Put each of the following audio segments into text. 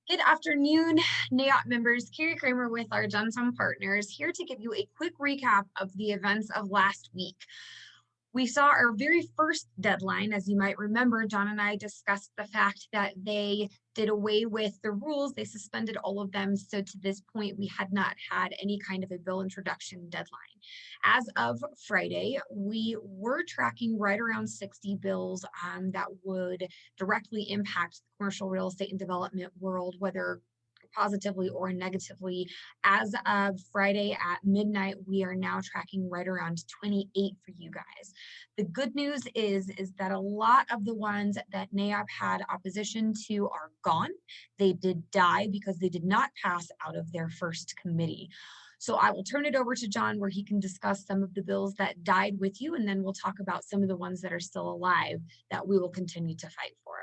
Good afternoon, NAIOP members. Carrie Kramer with our Gensom partners here to give you a quick recap of the events of last week. We saw our very first deadline. As you might remember, John and I discussed the fact that they did away with the rules. They suspended all of them. So to this point, we had not had any kind of a bill introduction deadline. As of Friday, we were tracking right around 60 bills that would directly impact the commercial real estate and development world, whether positively or negatively. As of Friday at midnight, we are now tracking right around 28 for you guys. The good news is that a lot of the ones that NAIOP had opposition to are gone. They did die because they did not pass out of their first committee. So I will turn it over to John where he can discuss some of the bills that died with you, and then we'll talk about some of the ones that are still alive that we will continue to fight for.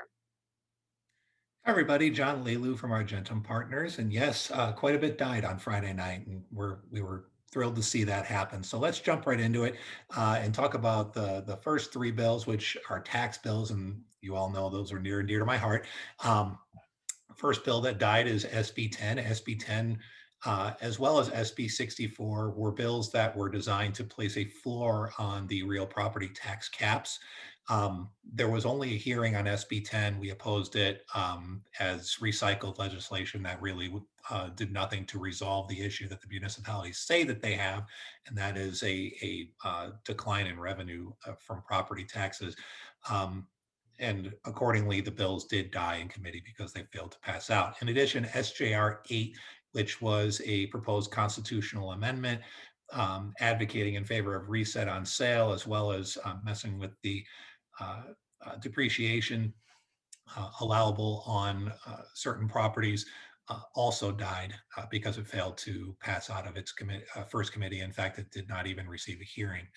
Hi, everybody, John Lelu from Argentum Partners. And yes, quite a bit died on Friday night, and we were thrilled to see that happen. So let's jump right into it and talk about the first three bills, which are tax bills. And you all know those are near and dear to my heart. First bill that died is SB 10. SB 10 as well as SB 64 were bills that were designed to place a floor on the real property tax caps. There was only a hearing on SB 10. We opposed it as recycled legislation that really did nothing to resolve the issue that the municipalities say that they have, and that is a decline in revenue from property taxes. And accordingly, the bills did die in committee because they failed to pass out. In addition, SJR 8, which was a proposed constitutional amendment advocating in favor of reset on sale, as well as messing with the depreciation allowable on certain properties, also died because it failed to pass out of its first committee. In fact, it did not even receive a hearing.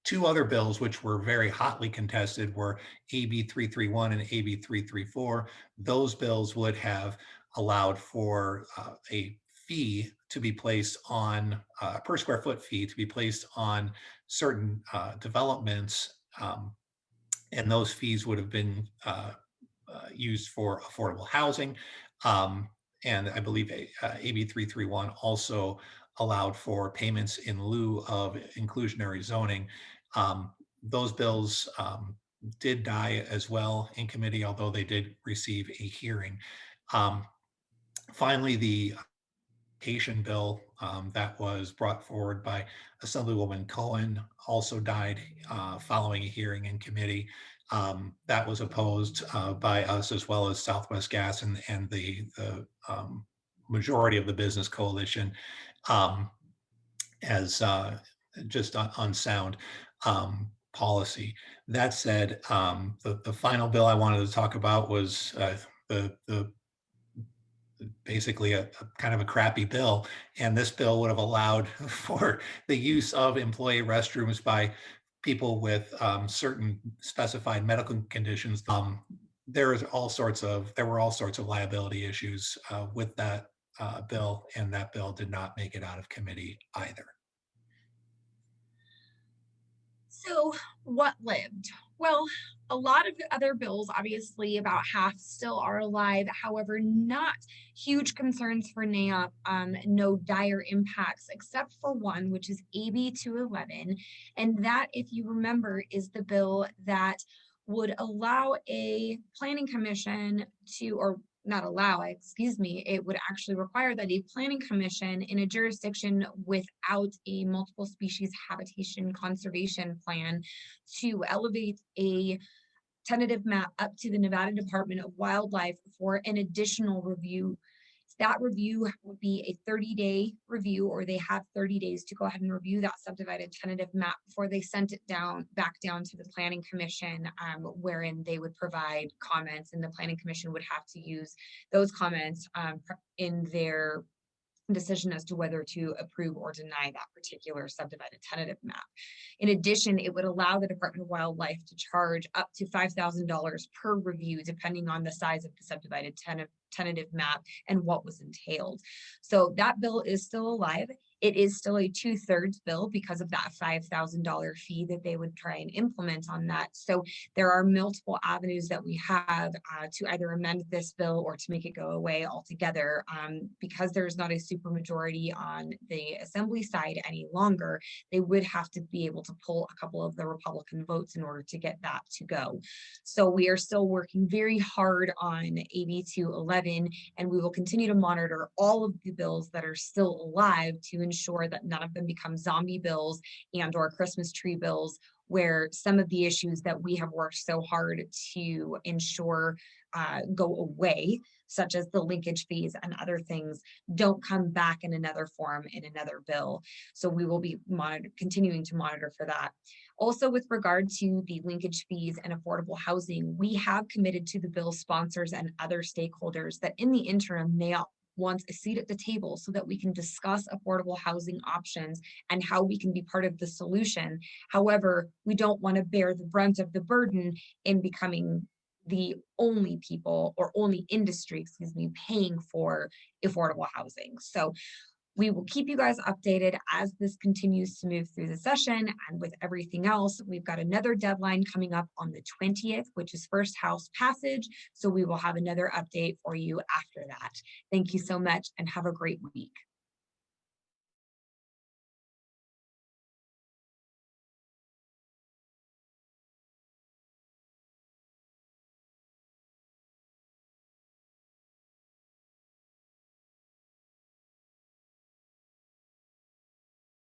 Two other bills which were very hotly contested were AB 331 and AB 334. Those bills would have allowed for a fee to be placed on per square foot fee to be placed on certain developments, and those fees would have been used for affordable housing. And I believe AB 331 also allowed for payments in lieu of inclusionary zoning. Those bills did die as well in committee, although they did receive a hearing. Finally, the education bill that was brought forward by Assemblywoman Cohen also died following a hearing in committee. That was opposed by us as well as Southwest Gas and the majority of the business coalition as just unsound policy. That said, the final bill I wanted to talk about was the basically a kind of a crappy bill. And this bill would have allowed for the use of employee restrooms by people with certain specified medical conditions. There were all sorts of liability issues with that bill, and that bill did not make it out of committee either. So what lived? Well, a lot of the other bills, obviously about half still are alive. However, not huge concerns for NAIOP, no dire impacts except for one, which is AB 211. And that, if you remember, is the bill that would allow a planning commission to, or not allow, excuse me, it would actually require that a planning commission in a jurisdiction without a multiple species habitation conservation plan to elevate a tentative map up to the Nevada Department of Wildlife for an additional review. That review would be a 30-day review, or they have 30 days to go ahead and review that subdivided tentative map before they sent it back down to the Planning Commission, wherein they would provide comments, and the Planning Commission would have to use those comments in their decision as to whether to approve or deny that particular subdivided tentative map. In addition, it would allow the Department of Wildlife to charge up to $5,000 per review, depending on the size of the subdivided tentative map and what was entailed. So that bill is still alive. It is still a 2/3 bill because of that $5,000 fee that they would try and implement on that. So there are multiple avenues that we have to either amend this bill or to make it go away altogether. Because there's not a supermajority on the assembly side any longer, they would have to be able to pull a couple of the Republican votes in order to get that to go. So we are still working very hard on AB 211, and we will continue to monitor all of the bills that are still alive to ensure that none of them become zombie bills and or Christmas tree bills, where some of the issues that we have worked so hard to ensure go away, such as the linkage fees and other things, don't come back in another form in another bill. So we will be continuing to monitor for that. Also, with regard to the linkage fees and affordable housing, we have committed to the bill sponsors and other stakeholders that in the interim, NAIOP wants a seat at the table so that we can discuss affordable housing options and how we can be part of the solution. However, we don't want to bear the brunt of the burden in becoming the only people or only industry, excuse me, paying for affordable housing. So we will keep you guys updated as this continues to move through the session. And with everything else, we've got another deadline coming up on the 20th, which is first house passage. So we will have another update for you after that. Thank you so much and have a great week.